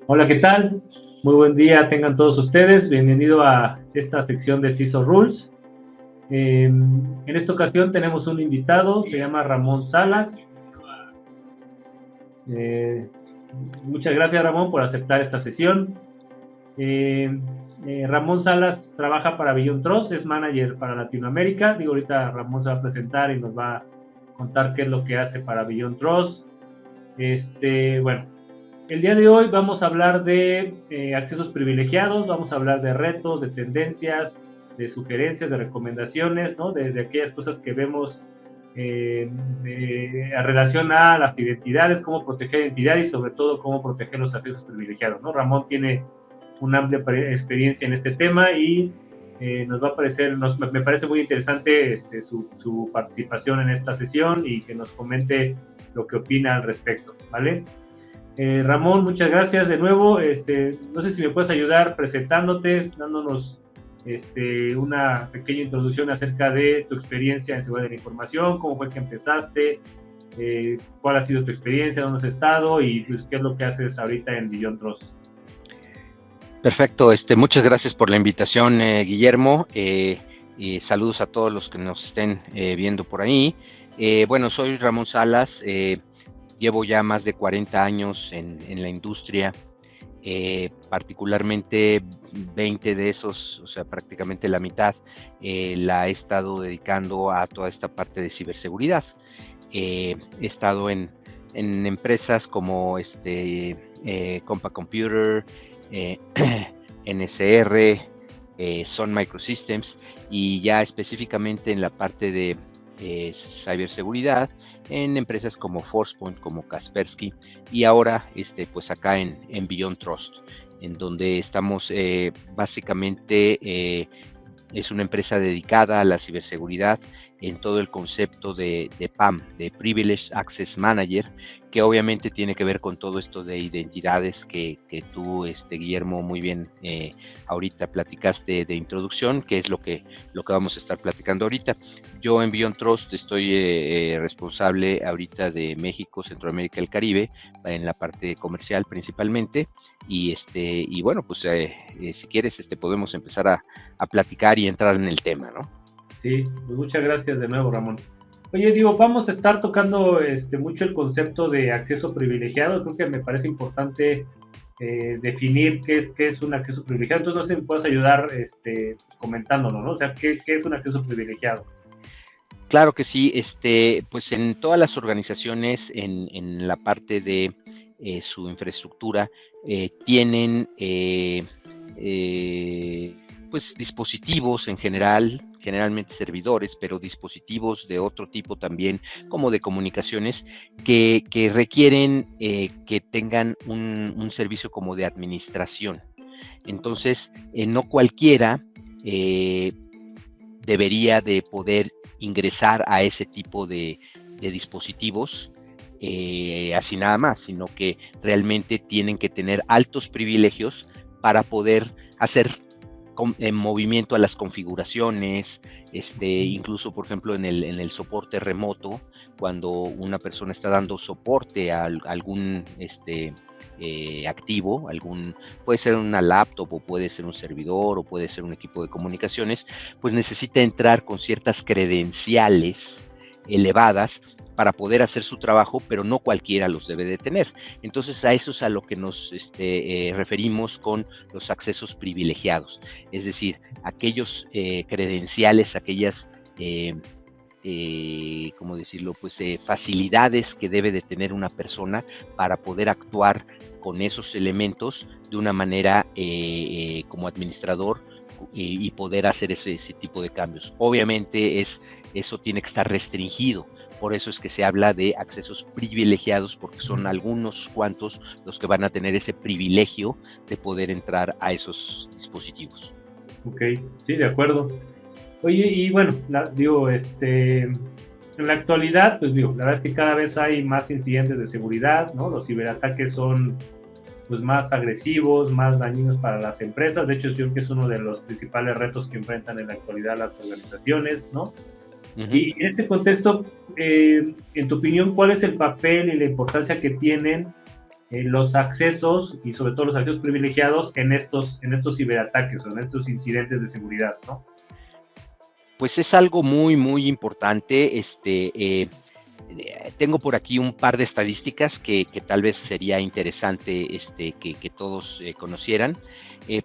Hola, ¿qué tal? Muy buen día tengan todos ustedes. Bienvenido a esta sección de CISO Rules. En esta ocasión tenemos un invitado, se llama Ramón Salas. Eh, Muchas gracias, Ramón, por aceptar esta sesión. Eh, Ramón Salas trabaja para Beyond Trust, es manager para Latinoamérica. Digo, ahorita Ramón se va a presentar y nos va a contar qué es lo que hace para Beyond Trust. Bueno, el día de hoy vamos a hablar de accesos privilegiados, vamos a hablar de retos, de tendencias, de sugerencias, de recomendaciones, ¿no? De aquellas cosas que vemos en relación a las identidades, cómo proteger identidad y sobre todo cómo proteger los accesos privilegiados, ¿no? Ramón tiene una amplia experiencia en este tema y nos va a parecer, me parece muy interesante su participación en esta sesión y que nos comente lo que opina al respecto, ¿vale? Ramón, muchas gracias de nuevo. No sé si me puedes ayudar presentándote, dándonos una pequeña introducción acerca de tu experiencia en seguridad de la información, cómo fue que empezaste, cuál ha sido tu experiencia, dónde has estado y pues, qué es lo que haces ahorita en Beyond Trust. Perfecto, muchas gracias por la invitación, Guillermo, y saludos a todos los que nos estén viendo por ahí. Bueno, soy Ramón Salas, llevo ya más de 40 años en la industria, particularmente 20 de esos, o sea, prácticamente la mitad, la he estado dedicando a toda esta parte de ciberseguridad. He estado en empresas como Compa Computer, eh, NSR, Sun Microsystems, y ya específicamente en la parte de ciberseguridad en empresas como Forcepoint, como Kaspersky, y ahora pues acá en Beyond Trust, en donde estamos básicamente es una empresa dedicada a la ciberseguridad en todo el concepto de PAM, de Privileged Access Manager, que obviamente tiene que ver con todo esto de identidades que tú, Guillermo, muy bien ahorita platicaste de introducción, que es lo que vamos a estar platicando ahorita. Yo en Beyond Trust estoy responsable ahorita de México, Centroamérica y el Caribe, en la parte comercial principalmente, y bueno, pues si quieres podemos empezar a platicar y entrar en el tema, ¿no? Sí, pues muchas gracias de nuevo, Ramón. Oye, digo, vamos a estar tocando mucho el concepto de acceso privilegiado. Creo que me parece importante definir qué es un acceso privilegiado. Entonces, no sé si me puedes ayudar comentándolo, ¿no? O sea, ¿qué es un acceso privilegiado? Claro que sí, pues en todas las organizaciones, en la parte de su infraestructura, tienen pues dispositivos en general, generalmente servidores, pero dispositivos de otro tipo también, como de comunicaciones, que requieren que tengan un servicio como de administración. Entonces, no cualquiera debería de poder ingresar a ese tipo de dispositivos así nada más, sino que realmente tienen que tener altos privilegios para poder hacer en movimiento a las configuraciones, incluso por ejemplo en el soporte remoto, cuando una persona está dando soporte a algún activo, puede ser una laptop o puede ser un servidor o puede ser un equipo de comunicaciones, pues necesita entrar con ciertas credenciales elevadas para poder hacer su trabajo, pero no cualquiera los debe de tener. Entonces a eso es a lo que nos referimos con los accesos privilegiados, es decir, aquellos credenciales, aquellas ¿cómo decirlo? Pues facilidades que debe de tener una persona para poder actuar con esos elementos de una manera como administrador y poder hacer ese tipo de cambios. Obviamente eso tiene que estar restringido. Por eso es que se habla de accesos privilegiados, porque son algunos cuantos los que van a tener ese privilegio de poder entrar a esos dispositivos. Ok, sí, de acuerdo. Oye, y bueno, digo, en la actualidad, pues digo, la verdad es que cada vez hay más incidentes de seguridad, ¿no? Los ciberataques son pues más agresivos, más dañinos para las empresas. De hecho, yo creo que es uno de los principales retos que enfrentan en la actualidad las organizaciones, ¿no? Uh-huh. Y en este contexto, en tu opinión, ¿cuál es el papel y la importancia que tienen los accesos y sobre todo los accesos privilegiados en estos ciberataques o en estos incidentes de seguridad, ¿no? Pues es algo muy, muy importante. Tengo por aquí un par de estadísticas que tal vez sería interesante que todos conocieran.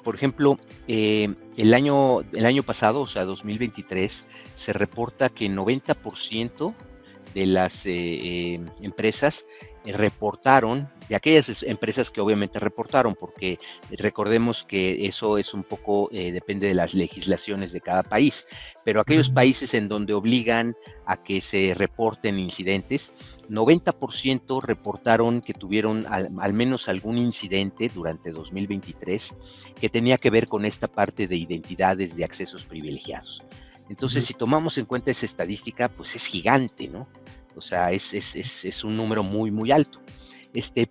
Por ejemplo, el año pasado, o sea, 2023, se reporta que 90% de las empresas reportaron, de aquellas empresas que obviamente reportaron, porque recordemos que eso es un poco, depende de las legislaciones de cada país, pero aquellos países en donde obligan a que se reporten incidentes, 90% reportaron que tuvieron al menos algún incidente durante 2023 que tenía que ver con esta parte de identidades de accesos privilegiados. Entonces, si tomamos en cuenta esa estadística, pues es gigante, ¿no? O sea, es un número muy, muy alto.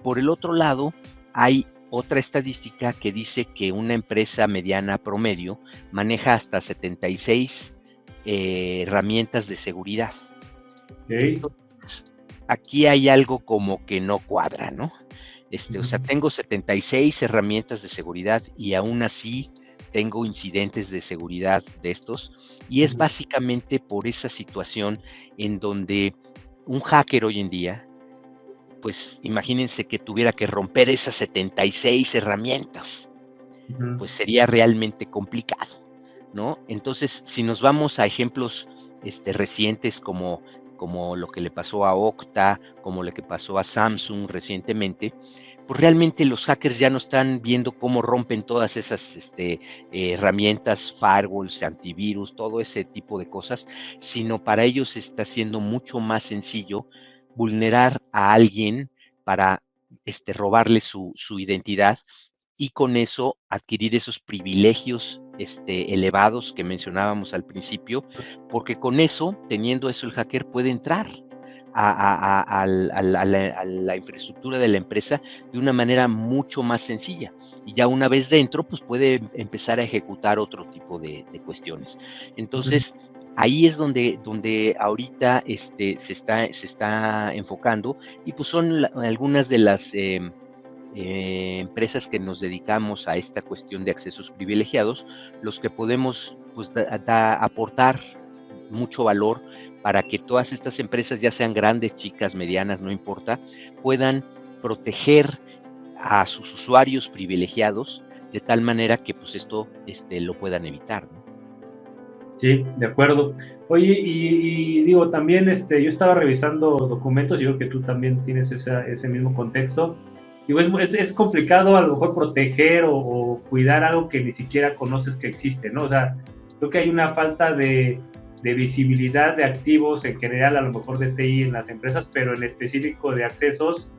Por el otro lado, hay otra estadística que dice que una empresa mediana promedio maneja hasta 76 herramientas de seguridad. Okay. Entonces, aquí hay algo como que no cuadra, ¿no? O sea, tengo 76 herramientas de seguridad y aún así tengo incidentes de seguridad de estos, y es básicamente por esa situación en donde un hacker hoy en día, pues imagínense que tuviera que romper esas 76 herramientas, pues sería realmente complicado, ¿no? Entonces, si nos vamos a ejemplos recientes como lo que le pasó a Okta, como lo que pasó a Samsung recientemente, pues realmente los hackers ya no están viendo cómo rompen todas esas herramientas, firewalls, antivirus, todo ese tipo de cosas, sino para ellos está siendo mucho más sencillo vulnerar a alguien para robarle su identidad y con eso adquirir esos privilegios elevados que mencionábamos al principio, porque con eso, teniendo eso, el hacker puede entrar a la infraestructura de la empresa de una manera mucho más sencilla. Y ya una vez dentro, pues puede empezar a ejecutar otro tipo de cuestiones. Entonces, ahí es donde ahorita se está enfocando, y pues son algunas de las empresas que nos dedicamos a esta cuestión de accesos privilegiados, los que podemos pues, aportar mucho valor para que todas estas empresas, ya sean grandes, chicas, medianas, no importa, puedan proteger a sus usuarios privilegiados de tal manera que pues esto lo puedan evitar, ¿no? Sí, de acuerdo. Oye, y digo, también yo estaba revisando documentos, y creo que tú también tienes ese mismo contexto. Digo, es complicado a lo mejor proteger o cuidar algo que ni siquiera conoces que existe, ¿no? O sea, creo que hay una falta de visibilidad de activos en general, a lo mejor de TI en las empresas, pero en específico de accesos,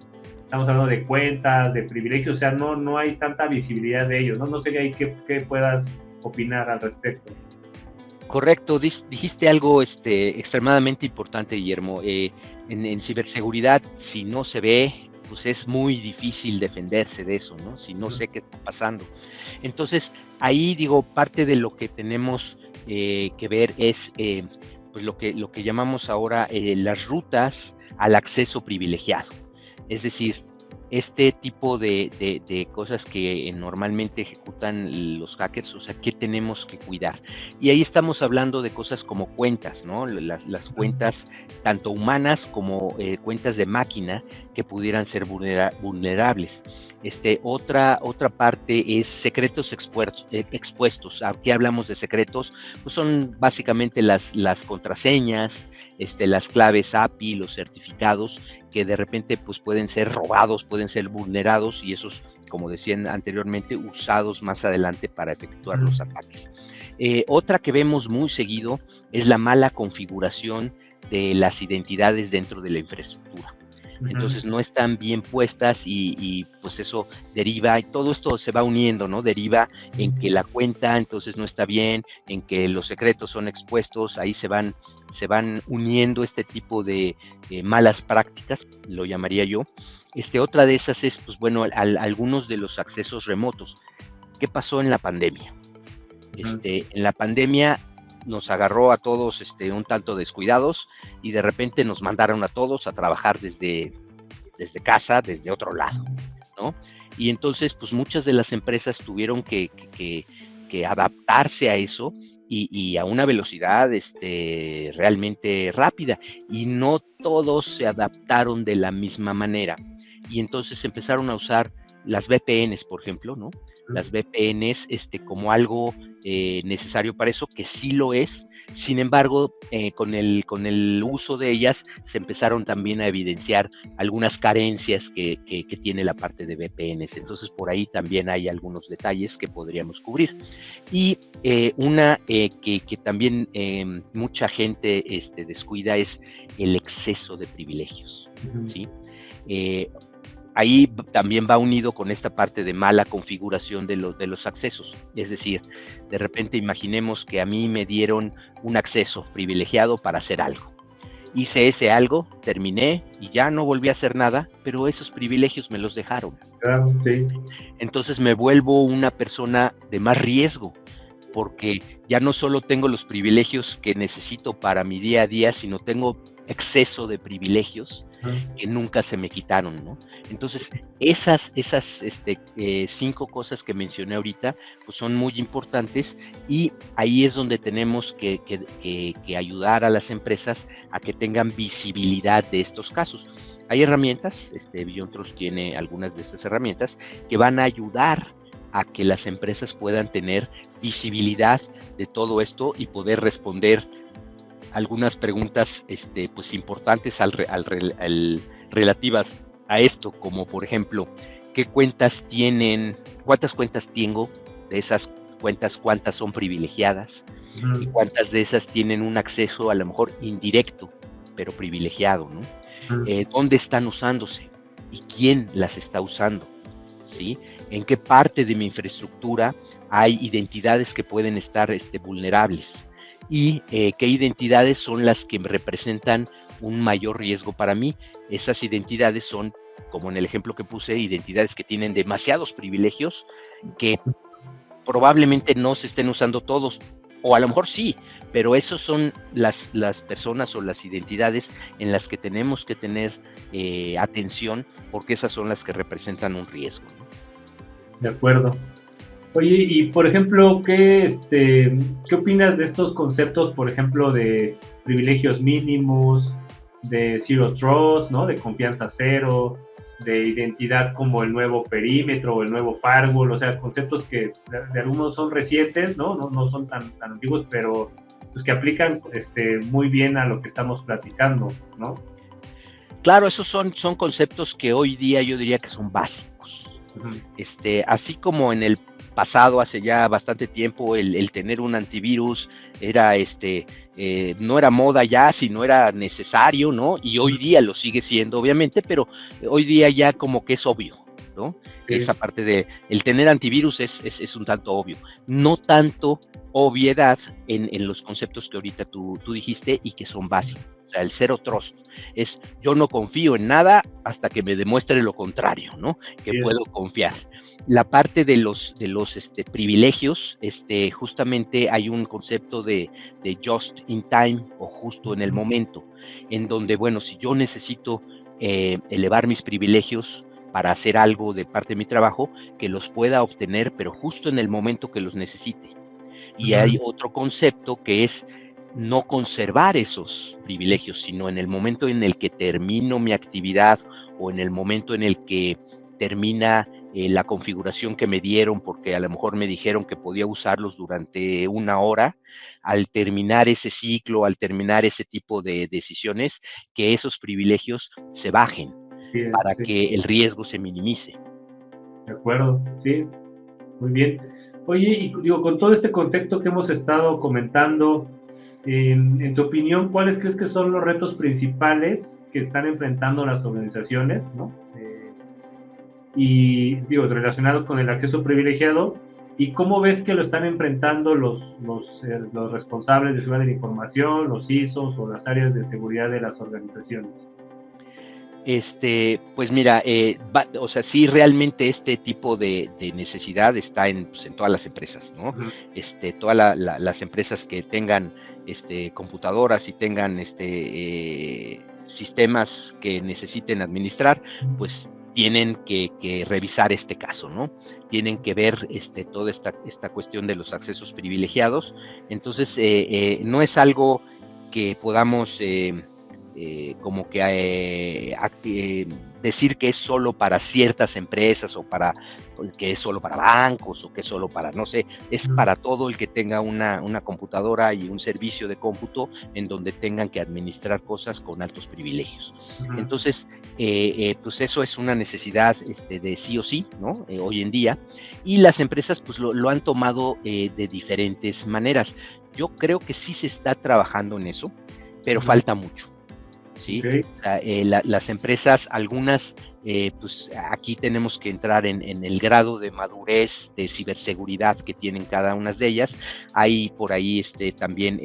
estamos hablando de cuentas, de privilegios, o sea, no hay tanta visibilidad de ellos, ¿no? No sé ahí qué puedas opinar al respecto. Correcto, dijiste algo extremadamente importante, Guillermo. En ciberseguridad, si no se ve, pues es muy difícil defenderse de eso, ¿no? Si no sé qué está pasando. Entonces, ahí digo, parte de lo que tenemos que ver es pues lo que llamamos ahora las rutas al acceso privilegiado. Es decir, este tipo de cosas que normalmente ejecutan los hackers, o sea, ¿qué tenemos que cuidar? Y ahí estamos hablando de cosas como cuentas, ¿no? Las cuentas tanto humanas como cuentas de máquina que pudieran ser vulnerables. Otra parte es secretos expuestos. Aquí hablamos de secretos, pues son básicamente las contraseñas, las claves API, los certificados, que de repente pues pueden ser robados, pueden ser vulnerados, y esos, como decían anteriormente, usados más adelante para efectuar los ataques. Otra que vemos muy seguido es la mala configuración de las identidades dentro de la infraestructura. Entonces no están bien puestas y pues eso deriva, y todo esto se va uniendo, ¿no? Deriva en que la cuenta entonces no está bien, en que los secretos son expuestos, ahí se van uniendo este tipo de malas prácticas, lo llamaría yo. Otra de esas es, pues bueno, algunos de los accesos remotos. ¿Qué pasó en la pandemia? En la pandemia nos agarró a todos un tanto descuidados, y de repente nos mandaron a todos a trabajar desde casa, desde otro lado, ¿no? Y entonces, pues muchas de las empresas tuvieron que adaptarse a eso y a una velocidad realmente rápida. Y no todos se adaptaron de la misma manera. Y entonces empezaron a usar las VPNs, por ejemplo, ¿no? Las VPNs como algo necesario para eso, que sí lo es. Sin embargo, con el uso de ellas se empezaron también a evidenciar algunas carencias que tiene la parte de VPNs. Entonces, por ahí también hay algunos detalles que podríamos cubrir. Y una que también mucha gente descuida es el exceso de privilegios, ¿sí? Ahí también va unido con esta parte de mala configuración de los accesos. Es decir, de repente imaginemos que a mí me dieron un acceso privilegiado para hacer algo. Hice ese algo, terminé y ya no volví a hacer nada, pero esos privilegios me los dejaron. Claro, sí. Entonces me vuelvo una persona de más riesgo, porque ya no solo tengo los privilegios que necesito para mi día a día, sino tengo exceso de privilegios que nunca se me quitaron, ¿no? Entonces, esas 5 cosas que mencioné ahorita, pues son muy importantes y ahí es donde tenemos que ayudar a las empresas a que tengan visibilidad de estos casos. Hay herramientas, BeyondTrust tiene algunas de estas herramientas que van a ayudar a que las empresas puedan tener visibilidad de todo esto y poder responder algunas preguntas pues importantes relativas a esto, como por ejemplo, ¿qué cuentas tienen? ¿Cuántas cuentas tengo? De esas cuentas, ¿cuántas son privilegiadas? Y cuántas de esas tienen un acceso a lo mejor indirecto, pero privilegiado, ¿no? ¿Dónde están usándose? ¿Y quién las está usando? ¿Sí? ¿En qué parte de mi infraestructura hay identidades que pueden estar vulnerables? Y qué identidades son las que representan un mayor riesgo para mí. Esas identidades son, como en el ejemplo que puse, identidades que tienen demasiados privilegios que probablemente no se estén usando todos, o a lo mejor sí, pero esos son las personas o las identidades en las que tenemos que tener atención, porque esas son las que representan un riesgo, ¿no? De acuerdo. Oye, y por ejemplo, ¿qué opinas de estos conceptos, por ejemplo, de privilegios mínimos, de zero trust, ¿no? De confianza cero, de identidad como el nuevo perímetro o el nuevo firewall, o sea, conceptos que de algunos son recientes, ¿no? No son tan antiguos, pero pues que aplican muy bien a lo que estamos platicando, ¿no? Claro, esos son conceptos que hoy día yo diría que son básicos. Así como en el pasado, hace ya bastante tiempo, el tener un antivirus era no era moda ya, sino era necesario, ¿no? Y hoy día lo sigue siendo, obviamente, pero hoy día ya como que es obvio, ¿no? Sí. Esa parte de el tener antivirus es un tanto obvio. No tanto obviedad en los conceptos que ahorita tú dijiste y que son básicos. O sea, el zero trust es yo no confío en nada hasta que me demuestre lo contrario, ¿no? Que sí, puedo confiar. La parte de los privilegios, justamente hay un concepto de just in time o justo en el momento, en donde, bueno, si yo necesito elevar mis privilegios para hacer algo de parte de mi trabajo, que los pueda obtener, pero justo en el momento que los necesite. Y hay otro concepto que es no conservar esos privilegios, sino en el momento en el que termino mi actividad o en el momento en el que termina la configuración que me dieron, porque a lo mejor me dijeron que podía usarlos durante 1 hora, al terminar ese ciclo, al terminar ese tipo de decisiones, que esos privilegios se bajen para que el riesgo se minimice. De acuerdo, sí, muy bien. Oye, y digo, con todo este contexto que hemos estado comentando, en tu opinión, ¿cuáles crees que son los retos principales que están enfrentando las organizaciones, ¿no? Y digo, relacionado con el acceso privilegiado, ¿y cómo ves que lo están enfrentando los responsables de seguridad de la información, los ISOs o las áreas de seguridad de las organizaciones? Pues mira, o sea, sí, realmente este tipo de necesidad está en todas las empresas, ¿no? Todas las empresas que tengan computadoras y tengan sistemas que necesiten administrar, pues tienen que revisar este caso, ¿no? Tienen que ver toda esta cuestión de los accesos privilegiados. Entonces, no es algo que podamos como que decir que es solo para ciertas empresas o que es solo para bancos o que es solo para, no sé, es para todo el que tenga una computadora y un servicio de cómputo en donde tengan que administrar cosas con altos privilegios. Entonces, pues eso es una necesidad de sí o sí, ¿no? Hoy en día, y las empresas pues lo han tomado de diferentes maneras. Yo creo que sí se está trabajando en eso, pero falta mucho. ¿Sí? Okay. Las empresas, algunas, pues aquí tenemos que entrar en el grado de madurez de ciberseguridad que tienen cada una de ellas. Hay por ahí también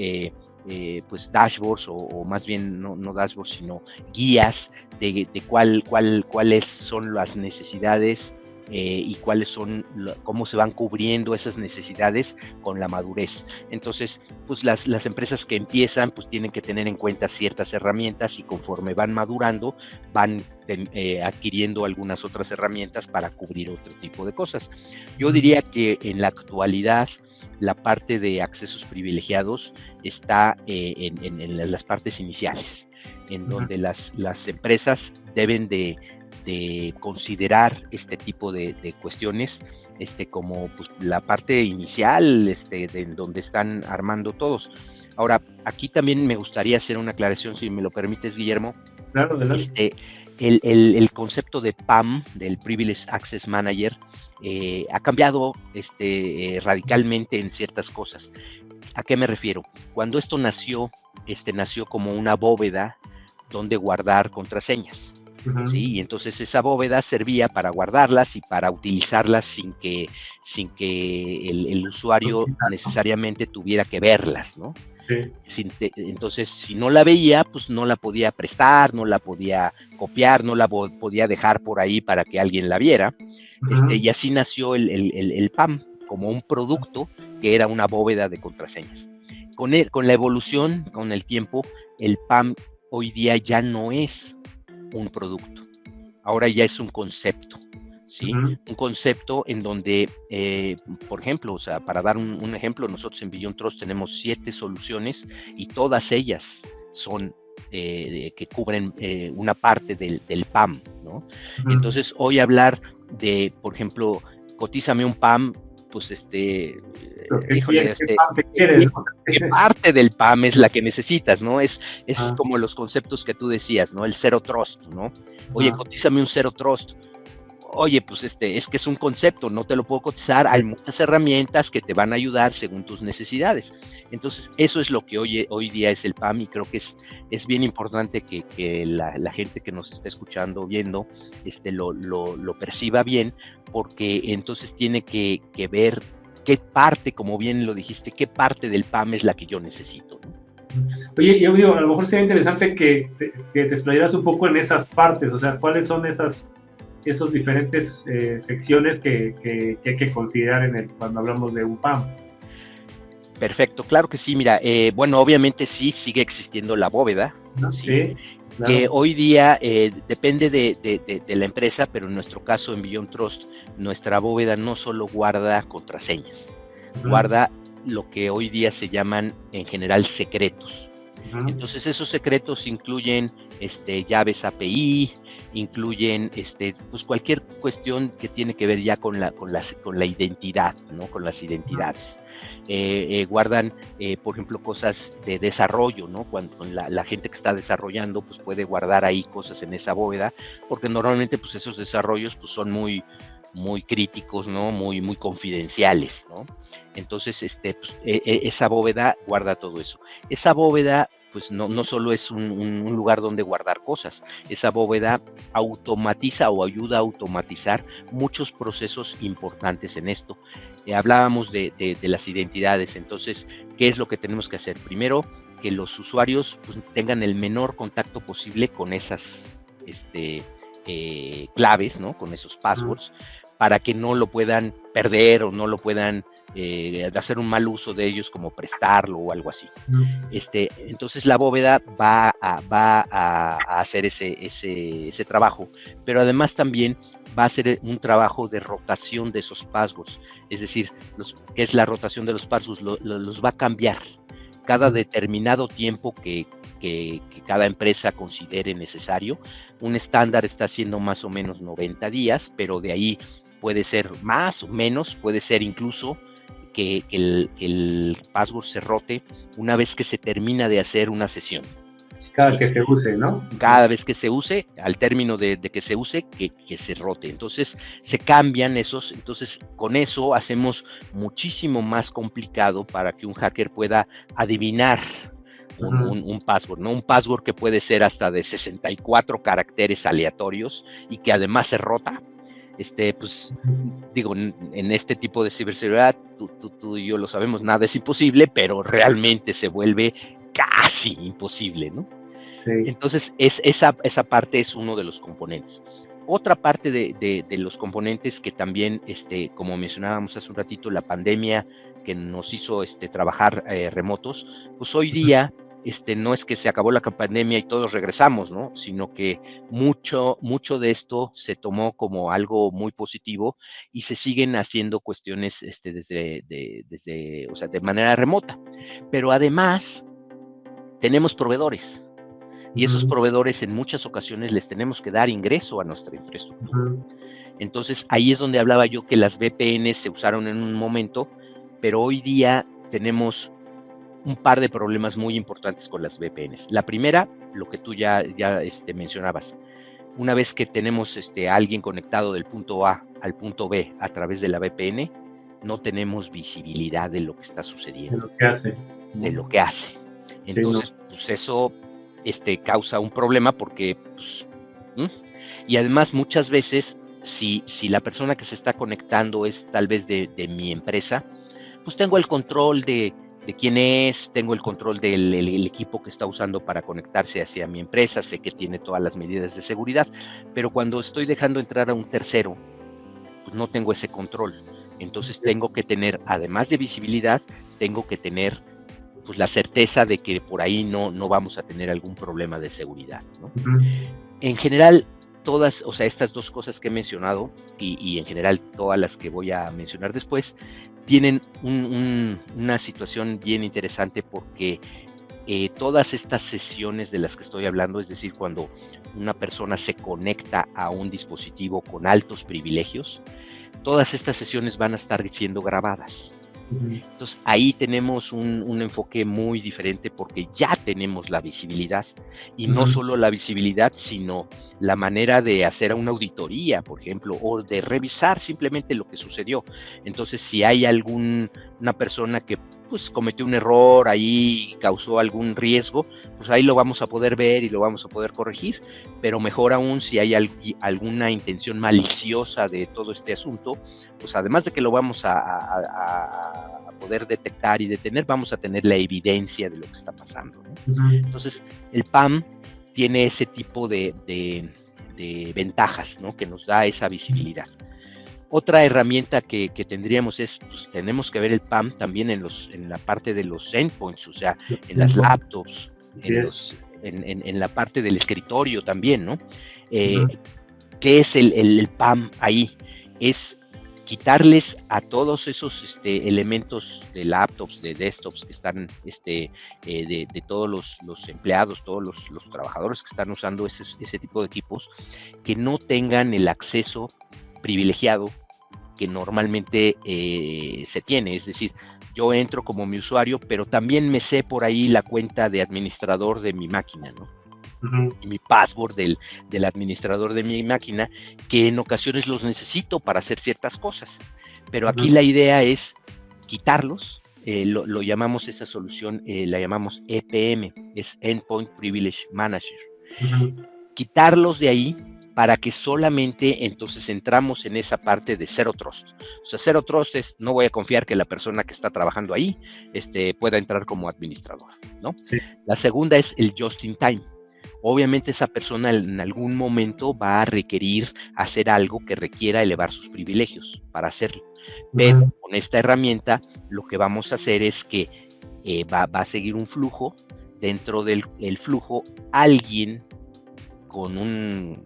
pues dashboards o más bien no dashboards, sino guías de cuáles son las necesidades y cómo se van cubriendo esas necesidades con la madurez. Entonces, pues las empresas que empiezan, pues tienen que tener en cuenta ciertas herramientas y conforme van madurando, van adquiriendo algunas otras herramientas para cubrir otro tipo de cosas. Yo diría que en la actualidad, la parte de accesos privilegiados está en las partes iniciales, en donde las empresas deben de considerar este tipo de cuestiones como pues, la parte inicial de donde están armando todos. Ahora, aquí también me gustaría hacer una aclaración, si me lo permites, Guillermo. Claro, adelante. El concepto de PAM, del Privileged Access Manager, ha cambiado radicalmente en ciertas cosas. ¿A qué me refiero? Cuando esto nació como una bóveda donde guardar contraseñas. ¿Sí? Y entonces esa bóveda servía para guardarlas y para utilizarlas sin que el usuario necesariamente tuviera que verlas, ¿no? Sí. Entonces, si no la veía, pues no la podía prestar, no la podía copiar, no la podía dejar por ahí para que alguien la viera. Y así nació el PAM como un producto que era una bóveda de contraseñas. Con la evolución, con el tiempo, el PAM hoy día ya no es un producto, ahora ya es un concepto, ¿sí? Un concepto en donde, por ejemplo, o sea, para dar un ejemplo, nosotros en Beyond Trust tenemos 7 soluciones y todas ellas son que cubren una parte del PAM, ¿no? Entonces, hoy hablar de, por ejemplo, cotízame un PAM, pues híjole, ¿qué parte del PAM es la que necesitas, no? Es como los conceptos que tú decías, ¿no? El Zero Trust, ¿no? Oye, cotízame un Zero Trust. Oye, pues es que es un concepto, no te lo puedo cotizar, hay muchas herramientas que te van a ayudar según tus necesidades. Entonces, eso es lo que hoy día es el PAM y creo que es bien importante que la gente que nos está escuchando, viendo, lo perciba bien, porque entonces tiene que ver qué parte, como bien lo dijiste, qué parte del PAM es la que yo necesito, ¿no? Oye, yo digo, a lo mejor sería interesante que te explayaras un poco en esas partes, o sea, cuáles son esos diferentes secciones que hay que considerar cuando hablamos de un PAM. Perfecto, claro que sí, mira, bueno, obviamente sí, sigue existiendo la bóveda, ¿sí? Claro. Que hoy día depende de la empresa, pero en nuestro caso en Beyond Trust, nuestra bóveda no solo guarda contraseñas, guarda lo que hoy día se llaman en general secretos. Entonces esos secretos incluyen llaves API, incluyen pues cualquier cuestión que tiene que ver ya con la identidad, ¿no? Con las identidades. Guardan, por ejemplo, cosas de desarrollo, ¿no? Cuando la gente que está desarrollando pues puede guardar ahí cosas en esa bóveda, porque normalmente pues esos desarrollos pues son muy críticos, ¿no? Muy confidenciales, ¿no? Entonces, pues, esa bóveda guarda todo eso. Esa bóveda, pues, no solo es un lugar donde guardar cosas, esa bóveda automatiza o ayuda a automatizar muchos procesos importantes en esto. Hablábamos de las identidades, entonces, ¿qué es lo que tenemos que hacer? Primero, que los usuarios pues, tengan el menor contacto posible con esas claves, ¿no? Con esos passwords, para que no lo puedan perder o no lo puedan de hacer un mal uso de ellos, como prestarlo o algo así. Ujú. Entonces la bóveda va a hacer ese trabajo, pero además también va a hacer un trabajo de rotación de esos passwords. Es decir, ¿qué es la rotación de los passwords? Los va a cambiar cada determinado tiempo que cada empresa considere necesario. Un estándar está haciendo más o menos 90 días, pero de ahí puede ser más o menos, puede ser incluso que el password se rote una vez que se termina de hacer una sesión. Cada que se use, ¿no? Cada vez que se use, al término de que se use, que se rote. Entonces, se cambian esos. Entonces, con eso hacemos muchísimo más complicado para que un hacker pueda adivinar un password, ¿no? Un password que puede ser hasta de 64 caracteres aleatorios y que además se rota. Pues digo, en este tipo de ciberseguridad, tú y yo lo sabemos, nada es imposible, pero realmente se vuelve casi imposible, ¿no? Sí. Entonces, esa parte es uno de los componentes. Otra parte de los componentes que también, como mencionábamos hace un ratito, la pandemia que nos hizo trabajar remotos, pues hoy día no es que se acabó la pandemia y todos regresamos, ¿no? Sino que mucho de esto se tomó como algo muy positivo y se siguen haciendo cuestiones desde, o sea, de manera remota. Pero además, tenemos proveedores. Y esos proveedores en muchas ocasiones les tenemos que dar ingreso a nuestra infraestructura. Entonces, ahí es donde hablaba yo que las VPNs se usaron en un momento, pero hoy día tenemos un par de problemas muy importantes con las VPNs. La primera, lo que tú ya mencionabas. Una vez que tenemos a alguien conectado del punto A al punto B a través de la VPN, no tenemos visibilidad de lo que está sucediendo. De lo que hace. De lo que hace. Entonces, sí, ¿no? Pues eso causa un problema porque, pues, y además muchas veces, si la persona que se está conectando es tal vez de mi empresa, pues tengo el control de quién es, tengo el control del equipo que está usando para conectarse hacia mi empresa, sé que tiene todas las medidas de seguridad, pero cuando estoy dejando entrar a un tercero, pues no tengo ese control. Entonces tengo que tener, además de visibilidad, tengo que tener pues la certeza de que por ahí no vamos a tener algún problema de seguridad, ¿no? En general, todas, o sea, estas dos cosas que he mencionado y en general todas las que voy a mencionar después, tienen una situación bien interesante porque todas estas sesiones de las que estoy hablando, es decir, cuando una persona se conecta a un dispositivo con altos privilegios, todas estas sesiones van a estar siendo grabadas. Entonces ahí tenemos un enfoque muy diferente porque ya tenemos la visibilidad y no solo la visibilidad, sino la manera de hacer una auditoría, por ejemplo, o de revisar simplemente lo que sucedió. Entonces, si hay una persona que pues cometió un error ahí, causó algún riesgo, pues ahí lo vamos a poder ver y lo vamos a poder corregir, pero mejor aún si hay alguna intención maliciosa de todo este asunto, pues además de que lo vamos a poder detectar y detener, vamos a tener la evidencia de lo que está pasando, ¿no? Entonces, el PAM tiene ese tipo de ventajas, ¿no? Que nos da esa visibilidad. Otra herramienta que tendríamos es, pues tenemos que ver el PAM también en la parte de los endpoints, o sea, en las laptops, en la parte del escritorio también, ¿no? ¿Qué es el PAM ahí? Es quitarles a todos esos elementos de laptops, de desktops que están, de todos los empleados, todos los trabajadores que están usando ese tipo de equipos, que no tengan el acceso privilegiado que normalmente se tiene. Es decir, yo entro como mi usuario, pero también me sé por ahí la cuenta de administrador de mi máquina, ¿no? Y mi password del administrador de mi máquina, que en ocasiones los necesito para hacer ciertas cosas. Pero aquí la idea es quitarlos, lo llamamos esa solución, la llamamos EPM, es Endpoint Privilege Manager. Quitarlos de ahí para que solamente entonces entramos en esa parte de Zero Trust. O sea, Zero Trust es, no voy a confiar que la persona que está trabajando ahí pueda entrar como administrador, ¿no? Sí. La segunda es el Just in Time. obviamente esa persona en algún momento va a requerir hacer algo que requiera elevar sus privilegios para hacerlo. Pero con esta herramienta lo que vamos a hacer es que va a seguir un flujo. Dentro del flujo, alguien con un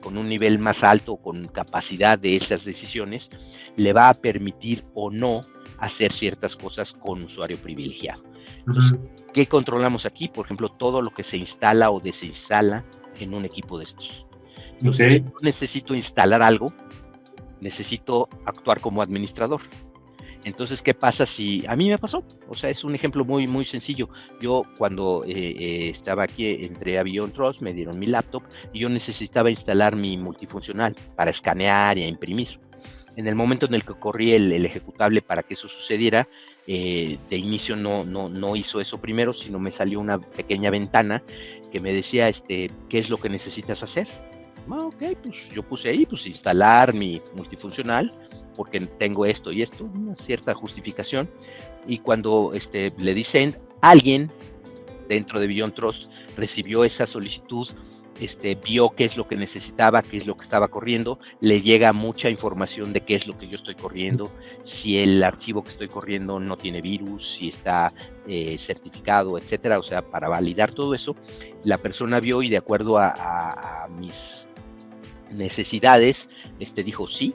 nivel más alto, con capacidad de esas decisiones, le va a permitir o no hacer ciertas cosas con usuario privilegiado. Entonces, ¿qué controlamos aquí? Por ejemplo, todo lo que se instala o desinstala en un equipo de estos. Entonces, si yo necesito instalar algo, necesito actuar como administrador. Entonces, ¿qué pasa si a mí me pasó? O sea, es un ejemplo muy, muy sencillo. Yo cuando estaba aquí, entré a Beyond Trust, me dieron mi laptop y yo necesitaba instalar mi multifuncional para escanear y imprimir. En el momento en el que corrí el ejecutable para que eso sucediera, de inicio no hizo eso primero, sino me salió una pequeña ventana que me decía, ¿qué es lo que necesitas hacer? Ok, pues yo puse ahí, pues instalar mi multifuncional, porque tengo esto y esto, una cierta justificación, y cuando le di send, alguien dentro de Beyond Trust recibió esa solicitud, vio qué es lo que necesitaba, qué es lo que estaba corriendo, le llega mucha información de qué es lo que yo estoy corriendo, si el archivo que estoy corriendo no tiene virus, si está certificado, etcétera. O sea, para validar todo eso, la persona vio y de acuerdo a mis necesidades, dijo sí,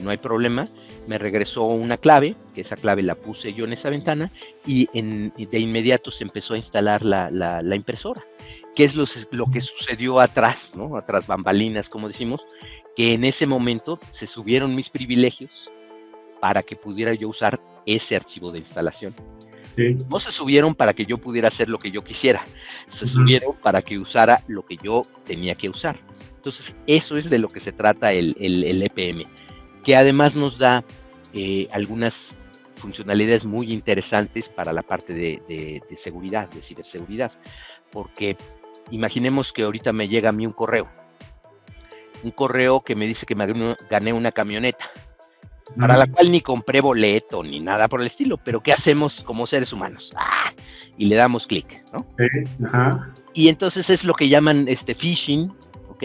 no hay problema, me regresó una clave, que esa clave la puse yo en esa ventana, y de inmediato se empezó a instalar la impresora. ¿Qué es lo que sucedió atrás, ¿no? Atrás bambalinas, como decimos, que en ese momento se subieron mis privilegios para que pudiera yo usar ese archivo de instalación. Sí. No se subieron para que yo pudiera hacer lo que yo quisiera, se subieron para que usara lo que yo tenía que usar. Entonces, eso es de lo que se trata el EPM, que además nos da algunas funcionalidades muy interesantes para la parte de seguridad, de ciberseguridad, porque imaginemos que ahorita me llega a mí un correo que me dice que me gané una camioneta, para la cual ni compré boleto ni nada por el estilo, pero ¿qué hacemos como seres humanos? Y le damos clic, ¿no? Y entonces es lo que llaman phishing, ¿ok?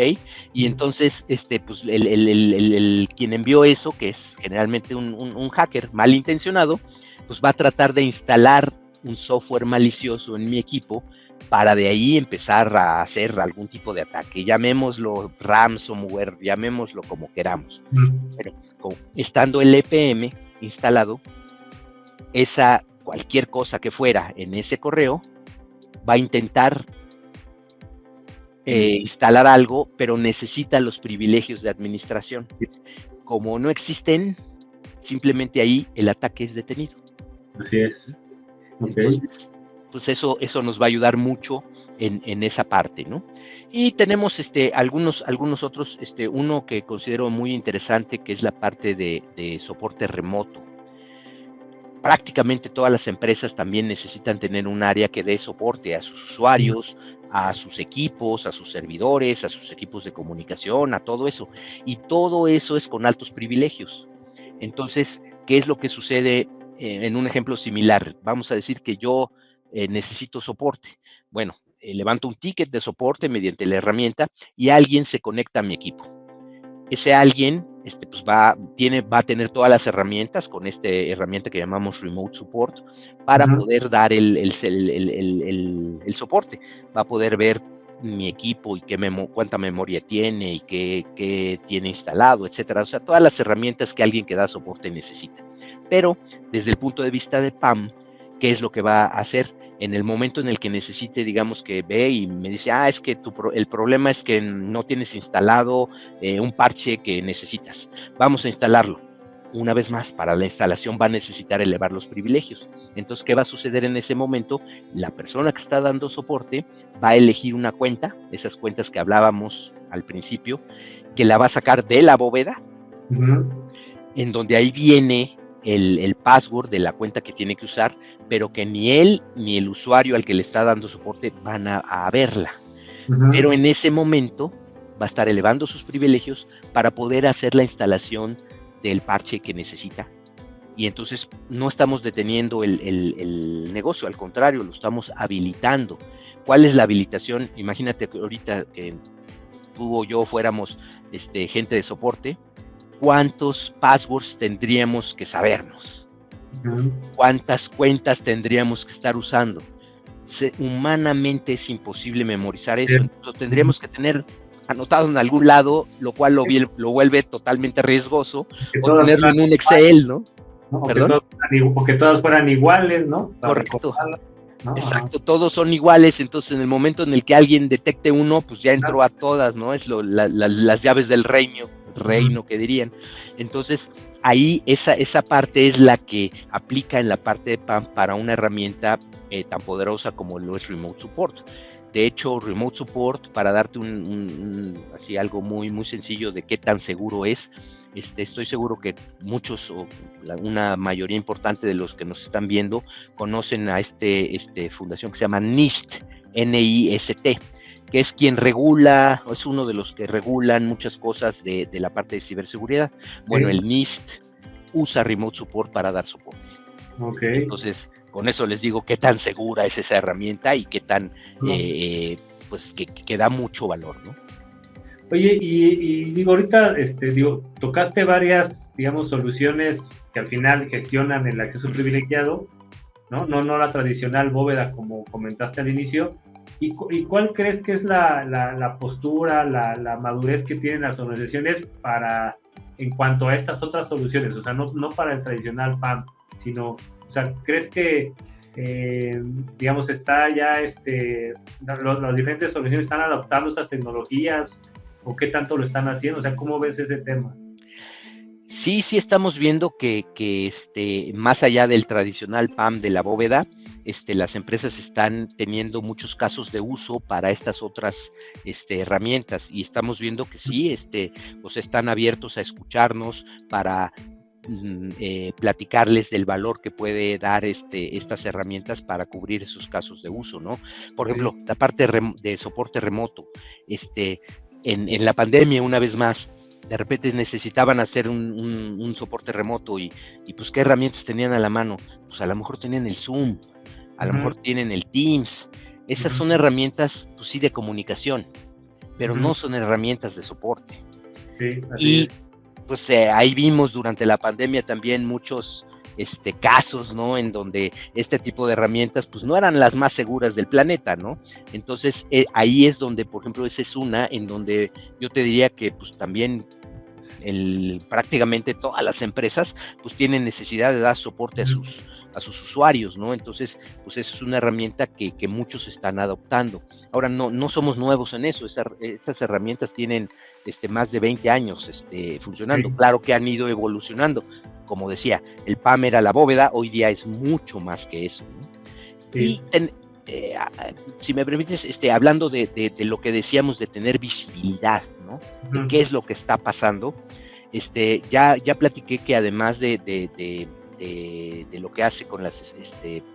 Y entonces, pues el quien envió eso, que es generalmente un hacker malintencionado, pues va a tratar de instalar un software malicioso en mi equipo para de ahí empezar a hacer algún tipo de ataque, llamémoslo ransomware, llamémoslo como queramos. Pero estando el EPM instalado, cualquier cosa que fuera en ese correo va a intentar instalar algo, pero necesita los privilegios de administración. Como no existen, simplemente ahí el ataque es detenido. Así es. Entonces, pues eso nos va a ayudar mucho en esa parte, ¿no? Y tenemos algunos otros, uno que considero muy interesante, que es la parte de soporte remoto. Prácticamente todas las empresas también necesitan tener un área que dé soporte a sus usuarios, a sus equipos, a sus servidores, a sus equipos de comunicación, a todo eso. Y todo eso es con altos privilegios. Entonces, ¿qué es lo que sucede en un ejemplo similar? Vamos a decir que yo necesito soporte. Bueno, levanto un ticket de soporte mediante la herramienta y alguien se conecta a mi equipo. Ese alguien pues va a tener todas las herramientas con esta herramienta que llamamos Remote Support para poder dar el soporte. Va a poder ver mi equipo y cuánta memoria tiene y qué tiene instalado, etcétera. O sea, todas las herramientas que alguien que da soporte necesita. Pero desde el punto de vista de PAM, ¿qué es lo que va a hacer? En el momento en el que necesite, digamos que ve y me dice, es que el problema es que no tienes instalado un parche que necesitas. Vamos a instalarlo. Una vez más, para la instalación va a necesitar elevar los privilegios. Entonces, ¿qué va a suceder en ese momento? La persona que está dando soporte va a elegir una cuenta, esas cuentas que hablábamos al principio, que la va a sacar de la bóveda, en donde ahí viene el password de la cuenta que tiene que usar, pero que ni él ni el usuario al que le está dando soporte van a verla. Pero en ese momento va a estar elevando sus privilegios para poder hacer la instalación del parche que necesita. Y entonces no estamos deteniendo el negocio, al contrario, lo estamos habilitando. ¿cuál es la habilitación? Imagínate que ahorita que tú o yo fuéramos gente de soporte, ¿cuántos passwords tendríamos que sabernos? ¿Cuántas cuentas tendríamos que estar usando? Humanamente es imposible memorizar eso, entonces tendríamos que tener anotado en algún lado, lo cual lo vuelve totalmente riesgoso, o tenerlo en un Excel, ¿no? O que todas fueran iguales, ¿no? Correcto. ¿no? Exacto, todos son iguales, entonces en el momento en el que alguien detecte uno, pues ya entró a todas, ¿no? Es las llaves del reino que dirían. Entonces, ahí esa parte es la que aplica en la parte de PAM para una herramienta tan poderosa como lo es Remote Support. De hecho, Remote Support, para darte así algo muy, muy sencillo de qué tan seguro es, estoy seguro que muchos o una mayoría importante de los que nos están viendo conocen a fundación que se llama NIST, N-I-S-T, que es quien regula, es uno de los que regulan muchas cosas de la parte de ciberseguridad. Bueno, el NIST usa Remote Support para dar soporte. Okay. Entonces, con eso les digo qué tan segura es esa herramienta y qué tan, pues, que da mucho valor, ¿no? Oye, y digo, ahorita, tocaste varias, digamos, soluciones que al final gestionan el acceso privilegiado, ¿no? No la tradicional bóveda, como comentaste al inicio. ¿Y cuál crees que es la postura, la madurez que tienen las organizaciones en cuanto a estas otras soluciones? O sea, no para el tradicional PAM, sino, o sea, ¿crees que, digamos, está ya, las diferentes soluciones están adaptando estas tecnologías? ¿O qué tanto lo están haciendo? O sea, ¿cómo ves ese tema? Sí estamos viendo que más allá del tradicional PAM de la bóveda, las empresas están teniendo muchos casos de uso para estas otras herramientas, y estamos viendo que sí, pues están abiertos a escucharnos para platicarles del valor que puede dar estas herramientas para cubrir esos casos de uso, ¿no? Por ejemplo, la parte de soporte remoto, en la pandemia, una vez más, de repente necesitaban hacer un soporte remoto y pues ¿qué herramientas tenían a la mano? Pues a lo mejor tenían el Zoom, a lo mejor tienen el Teams. Esas son herramientas, pues sí, de comunicación, pero no son herramientas de soporte. Sí, así es. Pues ahí vimos durante la pandemia también muchos casos, ¿no? En donde este tipo de herramientas pues no eran las más seguras del planeta, ¿no? Entonces ahí es donde, por ejemplo, esa es una en donde yo te diría que pues también prácticamente todas las empresas pues tienen necesidad de dar soporte a sus usuarios, ¿no? Entonces, pues eso es una herramienta que muchos están adoptando. Ahora, no somos nuevos en eso, estas herramientas tienen más de 20 años funcionando. Claro que han ido evolucionando. Como decía, el PAM era la bóveda, hoy día es mucho más que eso, ¿no? Y si me permites, hablando de lo que decíamos de tener visibilidad, ¿no? De qué es lo que está pasando, ya platiqué que además de lo que hace con las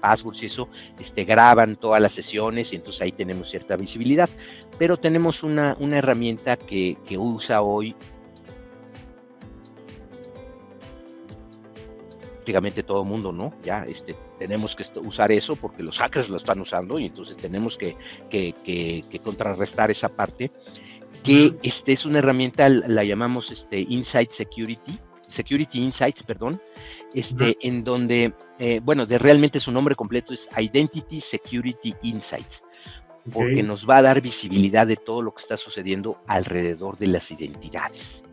passwords y eso, graban todas las sesiones y entonces ahí tenemos cierta visibilidad, pero tenemos una herramienta que usa hoy prácticamente todo el mundo, ¿no? Ya tenemos que usar eso porque los hackers lo están usando y entonces tenemos que contrarrestar esa parte, que es una herramienta, la llamamos Insight Security Insights, perdón, en donde, realmente su nombre completo es Identity Security Insights, porque nos va a dar visibilidad de todo lo que está sucediendo alrededor de las identidades.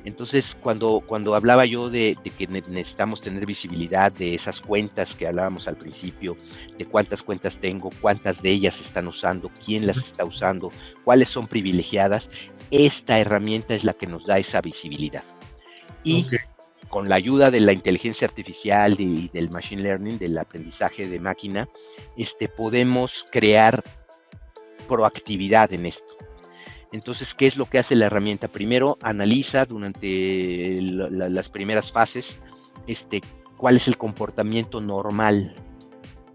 Entonces, cuando hablaba yo de que necesitamos tener visibilidad de esas cuentas que hablábamos al principio, de cuántas cuentas tengo, cuántas de ellas están usando, quién las está usando, cuáles son privilegiadas, esta herramienta es la que nos da esa visibilidad. Y con la ayuda de la inteligencia artificial y del machine learning, del aprendizaje de máquina, podemos crear proactividad en esto. Entonces, ¿qué es lo que hace la herramienta? Primero, analiza durante las primeras fases cuál es el comportamiento normal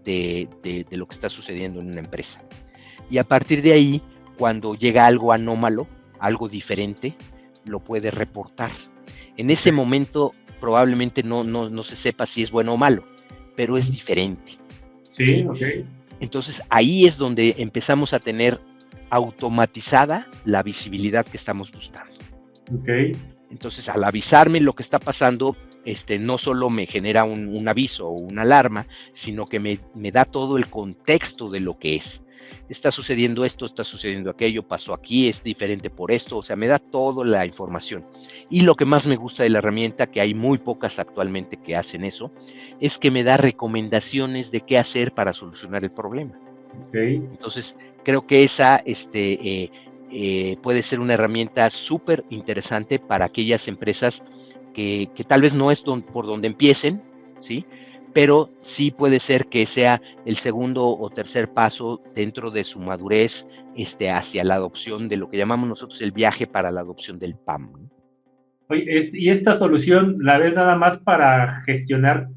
de lo que está sucediendo en una empresa. Y a partir de ahí, cuando llega algo anómalo, algo diferente, lo puede reportar. En ese momento probablemente no se sepa si es bueno o malo, pero es diferente. Sí, ok. Entonces ahí es donde empezamos a tener automatizada la visibilidad que estamos buscando. Ok. Entonces, al avisarme lo que está pasando, no solo me genera un aviso o una alarma, sino que me da todo el contexto de lo que es. Está sucediendo esto, está sucediendo aquello, pasó aquí, es diferente por esto, o sea, me da toda la información. Y lo que más me gusta de la herramienta, que hay muy pocas actualmente que hacen eso, es que me da recomendaciones de qué hacer para solucionar el problema. Okay. Entonces, creo que esa puede ser una herramienta súper interesante para aquellas empresas que tal vez no es por donde empiecen, ¿sí? Pero sí puede ser que sea el segundo o tercer paso dentro de su madurez hacia la adopción de lo que llamamos nosotros el viaje para la adopción del PAM. Oye, ¿y esta solución la ves nada más para gestionar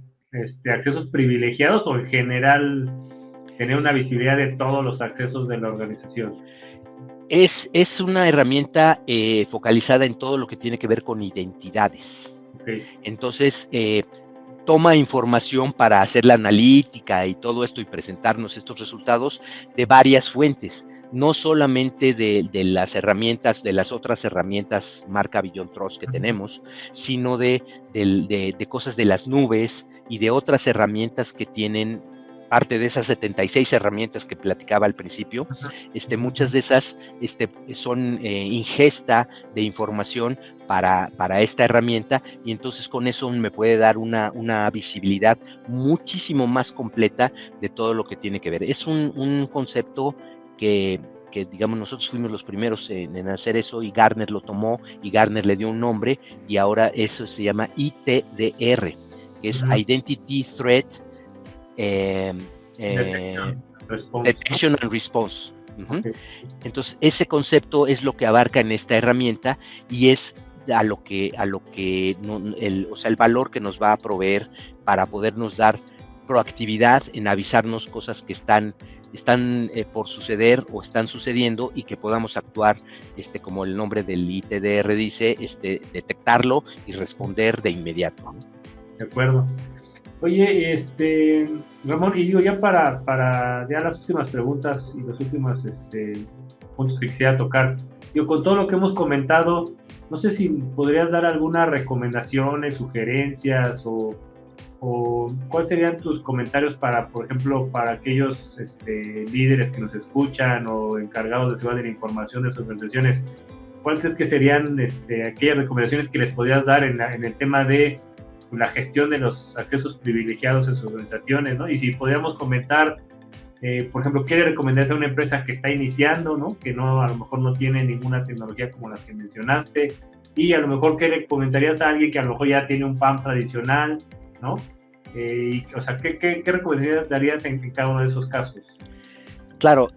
accesos privilegiados o en general tener una visibilidad de todos los accesos de la organización? Es una herramienta focalizada en todo lo que tiene que ver con identidades. Okay. Entonces, toma información para hacer la analítica y todo esto y presentarnos estos resultados de varias fuentes, no solamente de las herramientas, de las otras herramientas marca Beyond Trust que tenemos, sino de cosas de las nubes y de otras herramientas que tienen parte de esas 76 herramientas que platicaba al principio. Muchas de esas son ingesta de información para esta herramienta, y entonces con eso me puede dar una visibilidad muchísimo más completa de todo lo que tiene que ver. Es un concepto que digamos nosotros fuimos los primeros en hacer eso, y Gartner lo tomó y Gartner le dio un nombre, y ahora eso se llama ITDR, que es Identity Threat Detection and Response. Okay. Entonces ese concepto es lo que abarca en esta herramienta, y es a lo que el valor que nos va a proveer para podernos dar proactividad en avisarnos cosas que están por suceder o están sucediendo, y que podamos actuar, como el nombre del ITDR dice, detectarlo y responder de inmediato. De acuerdo. Oye, Ramón, y digo, ya para ya las últimas preguntas y los últimos puntos que quisiera tocar, digo, con todo lo que hemos comentado, no sé si podrías dar algunas recomendaciones, sugerencias o cuáles serían tus comentarios para, por ejemplo, para aquellos líderes que nos escuchan o encargados de seguridad de la información de sus organizaciones. ¿Cuáles crees que serían aquellas recomendaciones que les podrías dar en el tema de la gestión de los accesos privilegiados en sus organizaciones, ¿no? Y si podríamos comentar, por ejemplo, ¿qué le recomendarías a una empresa que está iniciando, ¿no? Que no, a lo mejor no tiene ninguna tecnología como las que mencionaste, y a lo mejor ¿qué le comentarías a alguien que a lo mejor ya tiene un PAM tradicional, ¿no? O sea, ¿qué recomendaciones darías en cada uno de esos casos? Claro,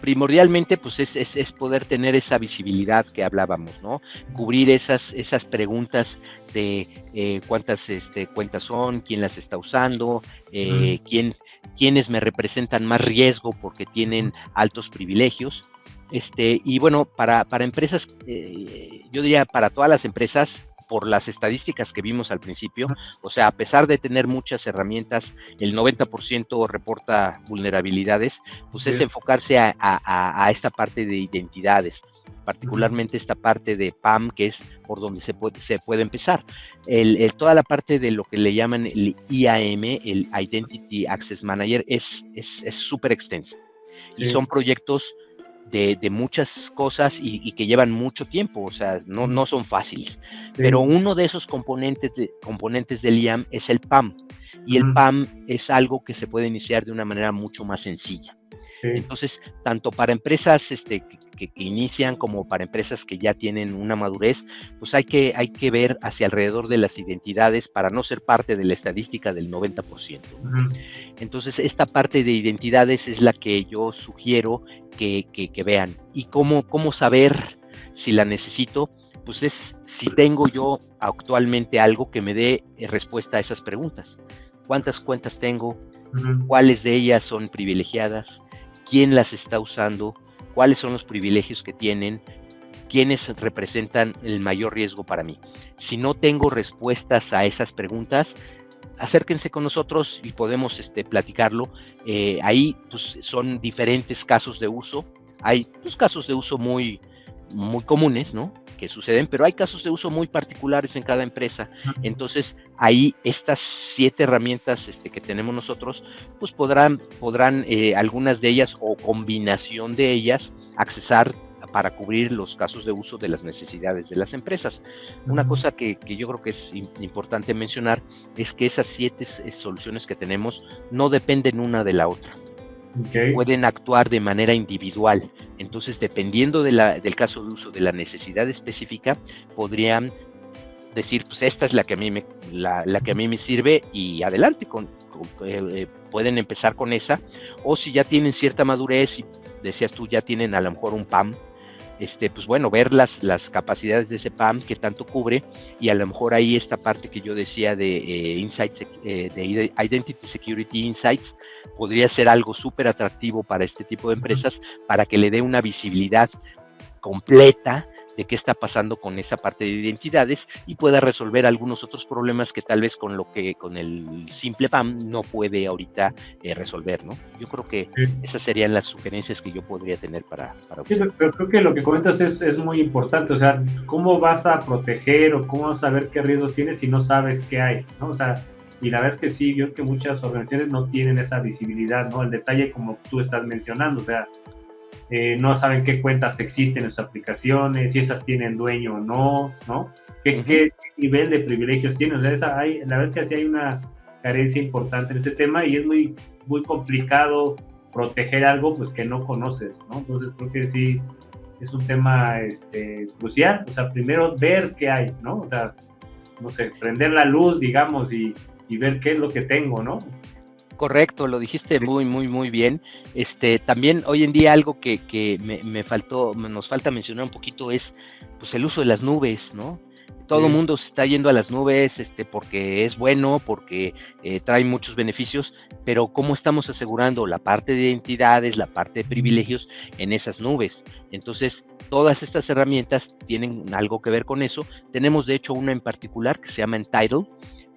primordialmente pues es poder tener esa visibilidad que hablábamos, ¿no? Cubrir esas preguntas de cuántas cuentas son, quién las está usando, quiénes me representan más riesgo porque tienen altos privilegios. Y bueno, para empresas, yo diría para todas las empresas, por las estadísticas que vimos al principio, o sea, a pesar de tener muchas herramientas, el 90% reporta vulnerabilidades, pues es enfocarse a esta parte de identidades, particularmente esta parte de PAM, que es por donde se puede empezar. Toda la parte de lo que le llaman el IAM, el Identity Access Manager, es súper extensa. Sí. Y son proyectos de muchas cosas y que llevan mucho tiempo, o sea, no son fáciles. Sí. Pero uno de esos componentes del IAM es el PAM, y el PAM es algo que se puede iniciar de una manera mucho más sencilla. Sí. Entonces, tanto para empresas que inician como para empresas que ya tienen una madurez, pues hay que ver hacia alrededor de las identidades para no ser parte de la estadística del 90%. Entonces, esta parte de identidades es la que yo sugiero que vean. ¿Y cómo saber si la necesito? Pues es si tengo yo actualmente algo que me dé respuesta a esas preguntas. ¿Cuántas cuentas tengo? ¿Cuáles de ellas son privilegiadas? ¿Quién las está usando? ¿Cuáles son los privilegios que tienen? ¿Quiénes representan el mayor riesgo para mí? Si no tengo respuestas a esas preguntas, acérquense con nosotros y podemos platicarlo. Ahí pues, son diferentes casos de uso. Hay pues, casos de uso muy comunes, ¿no? Que suceden, pero hay casos de uso muy particulares en cada empresa. Entonces, ahí estas 7 herramientas que tenemos nosotros, pues podrán algunas de ellas o combinación de ellas accesar para cubrir los casos de uso de las necesidades de las empresas. Una cosa que yo creo que es importante mencionar es que esas 7 soluciones que tenemos no dependen una de la otra. Okay. Pueden actuar de manera individual. Entonces, dependiendo del caso de uso, de la necesidad específica, podrían decir, pues esta es la que a mí me sirve y adelante, pueden empezar con esa. O si ya tienen cierta madurez y decías tú, ya tienen a lo mejor un PAM, pues bueno, ver las capacidades de ese PAM que tanto cubre, y a lo mejor ahí esta parte que yo decía de Insights, de Identity Security Insights, podría ser algo súper atractivo para este tipo de empresas, para que le dé una visibilidad completa de qué está pasando con esa parte de identidades y pueda resolver algunos otros problemas que tal vez con el simple PAM no puede ahorita resolver, ¿no? Yo creo que esas serían las sugerencias que yo podría tener para usted. Sí, pero creo que lo que comentas es muy importante, o sea, ¿cómo vas a proteger o cómo vas a saber qué riesgos tienes si no sabes qué hay, ¿no? O sea, y la verdad es que sí, yo creo que muchas organizaciones no tienen esa visibilidad, ¿no? El detalle como tú estás mencionando, o sea, no saben qué cuentas existen en sus aplicaciones, si esas tienen dueño o no, ¿no? ¿Qué nivel de privilegios tienen? O sea, la verdad es que sí hay una carencia importante en ese tema y es muy, muy complicado proteger algo pues que no conoces, ¿no? Entonces creo que sí es un tema crucial, o sea, primero ver qué hay, ¿no? O sea, no sé, prender la luz, digamos, y ver qué es lo que tengo, ¿no? Correcto, lo dijiste muy, muy, muy bien. También hoy en día algo que nos falta mencionar un poquito es pues el uso de las nubes, ¿no? Todo el mundo se está yendo a las nubes porque es bueno, porque trae muchos beneficios, pero ¿cómo estamos asegurando la parte de identidades, la parte de privilegios en esas nubes? Entonces, todas estas herramientas tienen algo que ver con eso. Tenemos, de hecho, una en particular que se llama Entitle,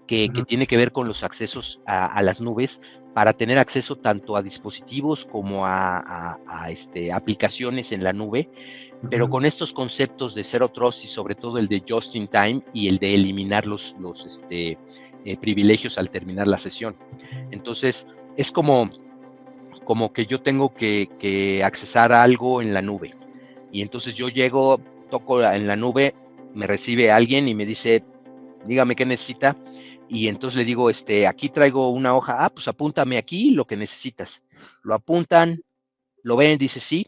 que tiene que ver con los accesos a las nubes para tener acceso tanto a dispositivos como a aplicaciones en la nube, pero con estos conceptos de Zero Trust y sobre todo el de Just in Time y el de eliminar los privilegios al terminar la sesión. Entonces, es como que yo tengo que accesar a algo en la nube. Y entonces yo llego, toco en la nube, me recibe alguien y me dice, dígame qué necesita. Y entonces le digo, aquí traigo una hoja, pues apúntame aquí lo que necesitas. Lo apuntan, lo ven, dice sí,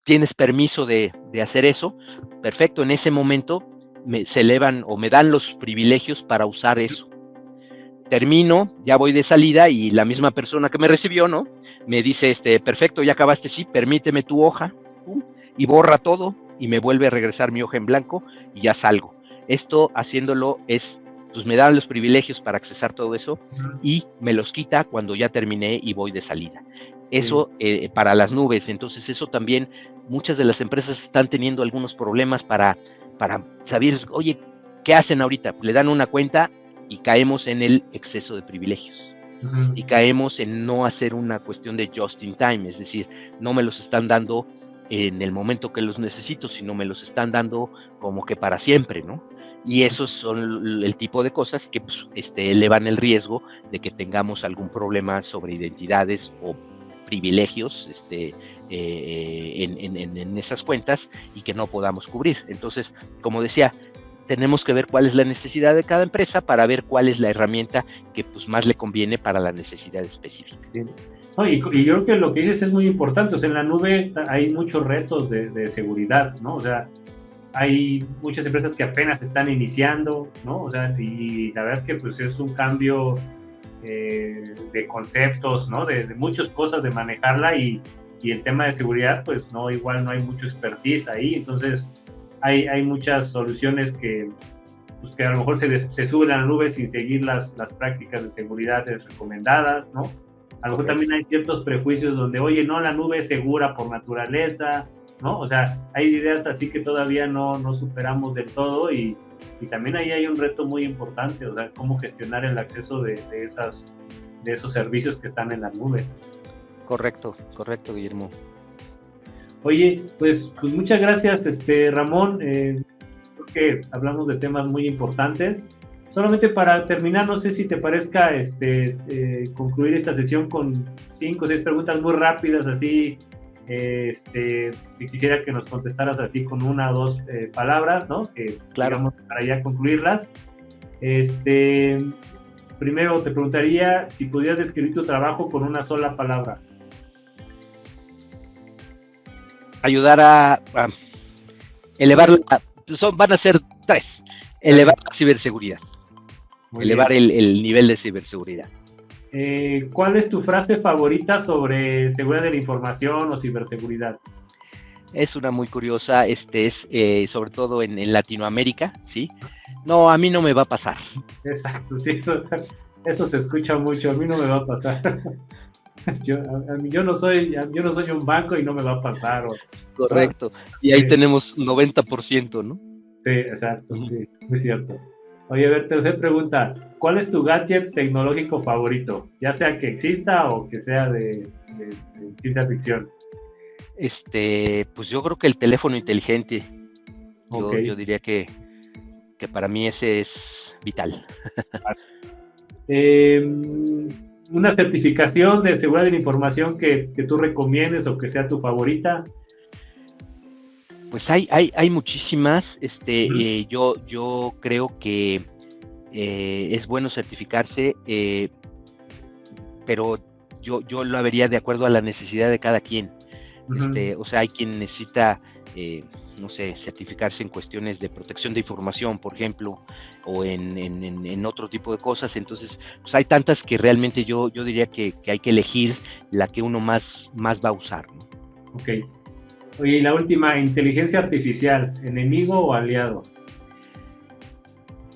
tienes permiso de hacer eso. Perfecto, en ese momento se elevan o me dan los privilegios para usar eso. Termino, ya voy de salida y la misma persona que me recibió, ¿no? Me dice, perfecto, ya acabaste, sí, permíteme tu hoja, y borra todo y me vuelve a regresar mi hoja en blanco y ya salgo. Esto haciéndolo pues me dan los privilegios para accesar todo eso y me los quita cuando ya terminé y voy de salida. Eso para las nubes. Entonces eso también, muchas de las empresas están teniendo algunos problemas para saber, oye, ¿qué hacen ahorita? Le dan una cuenta y caemos en el exceso de privilegios. Y caemos en no hacer una cuestión de just in time, es decir, no me los están dando en el momento que los necesito, sino me los están dando como que para siempre, ¿no? Y esos son el tipo de cosas que pues, elevan el riesgo de que tengamos algún problema sobre identidades o privilegios en esas cuentas y que no podamos cubrir. Entonces, como decía, tenemos que ver cuál es la necesidad de cada empresa para ver cuál es la herramienta que pues, más le conviene para la necesidad específica. Sí. No, y yo creo que lo que dices es muy importante. O sea, en la nube hay muchos retos de seguridad, ¿no? O sea, hay muchas empresas que apenas están iniciando, ¿no? O sea, y la verdad es que pues es un cambio de conceptos, ¿no? De muchas cosas de manejarla y el tema de seguridad, pues no, igual no hay mucho expertise ahí. Entonces, hay muchas soluciones pues que a lo mejor se suben a la nube sin seguir las prácticas de seguridad recomendadas, ¿no? A lo mejor también hay ciertos prejuicios donde, oye, no, la nube es segura por naturaleza, ¿no? O sea, hay ideas así que todavía no superamos del todo y también ahí hay un reto muy importante, o sea, cómo gestionar el acceso de esos servicios que están en la nube. Correcto, Guillermo. Oye, pues muchas gracias, Ramón. Creo que hablamos de temas muy importantes. Solamente para terminar, no sé si te parezca concluir esta sesión con 5 o 6 preguntas muy rápidas, así. Quisiera que nos contestaras así con 1 o 2 palabras, ¿no? Claro. Digamos, para ya concluirlas. Primero te preguntaría si pudieras describir tu trabajo con 1 sola palabra. Ayudar a elevar, van a ser 3, elevar la ciberseguridad, elevar el nivel de ciberseguridad. ¿Cuál es tu frase favorita sobre seguridad de la información o ciberseguridad? Es una muy curiosa, es sobre todo en Latinoamérica, ¿sí? No, a mí no me va a pasar. Exacto, sí, eso se escucha mucho, a mí no me va a pasar. Yo no soy un banco y no me va a pasar. Correcto, y ahí tenemos 90%, ¿no? Sí, exacto, sí, muy cierto. Oye, a ver, tercera pregunta, ¿cuál es tu gadget tecnológico favorito? Ya sea que exista o que sea de ciencia ficción. Pues yo creo que el teléfono inteligente, Okay. yo diría que para mí ese es vital. ¿Una certificación de seguridad de la información que tú recomiendes o que sea tu favorita? Pues hay muchísimas. Yo creo que es bueno certificarse, pero yo lo vería de acuerdo a la necesidad de cada quien. O sea, hay quien necesita, no sé, certificarse en cuestiones de protección de información, por ejemplo, o en otro tipo de cosas. Entonces, pues hay tantas que realmente yo diría que hay que elegir la que uno más va a usar, ¿no? Ok. Oye, y la última, inteligencia artificial, ¿enemigo o aliado?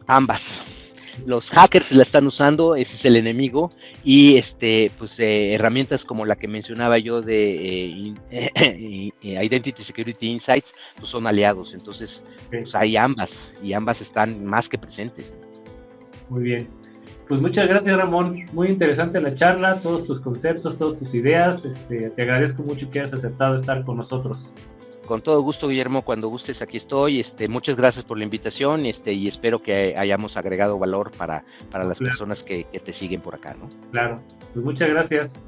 Ambas. Los hackers la están usando, ese es el enemigo, y pues herramientas como la que mencionaba yo de Identity Security Insights, pues son aliados. Entonces, pues hay ambas, y ambas están más que presentes. Muy bien. Pues muchas gracias, Ramón. Muy interesante la charla, todos tus conceptos, todas tus ideas. Te agradezco mucho que hayas aceptado estar con nosotros. Con todo gusto, Guillermo, cuando gustes aquí estoy. Muchas gracias por la invitación, y espero que hayamos agregado valor para las personas que te siguen por acá, ¿no? Claro. Pues muchas gracias.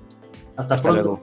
Hasta pronto. Luego.